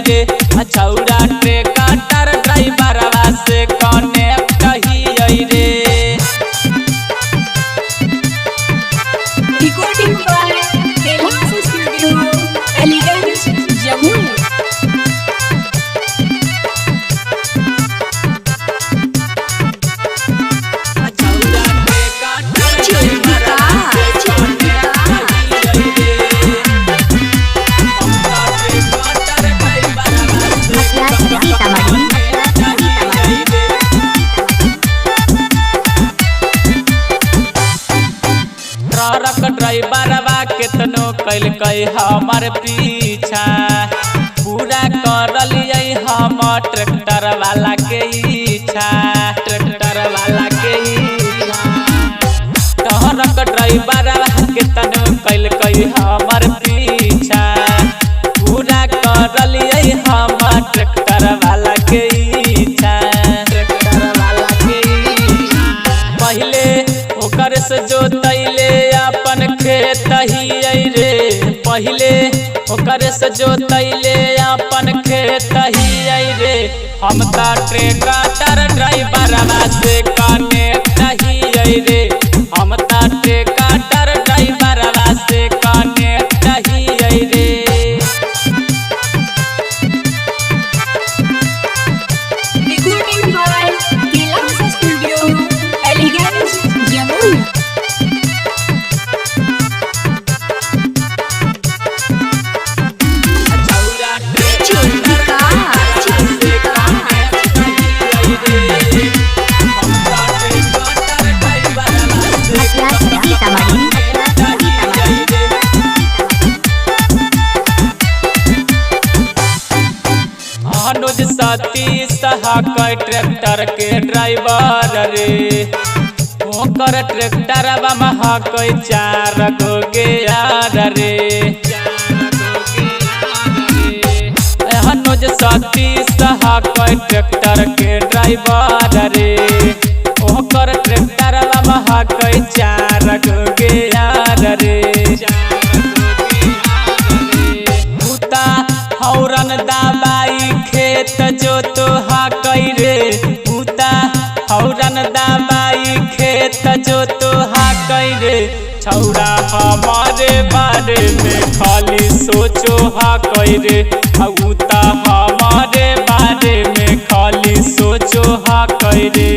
रे छौरा ट्रैक्टर ड्राइवरवा से कनेक्ट ही रे। Recording by Deluxe Studio, Elegance, Jammu। Truck ड्राइवरवा केतनो कैलकै हमर पीछा पूरा कर लियै हम ट्रैक्टर वाला के इच्छा। ट्रैक्टर वाला के इच्छा ट्रक ड्राइवरवा केतनो कैलकै हमर पीछा पूरा कर लियै हम ट्रैक्टर वाला के इच्छा। ट्रैक्टर वाला के इच्छा पहिले ओकर से जोतैले अपन खेत ही रे पहिले ओकर से जोतैले अपन खेत ही रे हम त ट्रैक्टर ड्राइवरवा से कनेक्ट ही रे हम त ट्रैक्टर ड्राइवरवा से कनेक्ट ही रे। Recording by Deluxe Studio, Elegance, Jammu। Anuj Satish tractor के ड्राइवर रे ओकर ट्रैक्टरवा महकै 4 गो गेयर रे। अनुज सतीश ट्रैक्टर के ड्राइवर रे ओकर ट्रैक्टरवा महकै 4 गो गेयर रे। हौरन दबाई खेत जोतो हाकै रे उता हौरन दबाई खेत जोतो हाकै रे छौरा हमारे बारे में खाली सोचो हाकै रे उता हमारे बारे में खाली सोचो हाकै रे।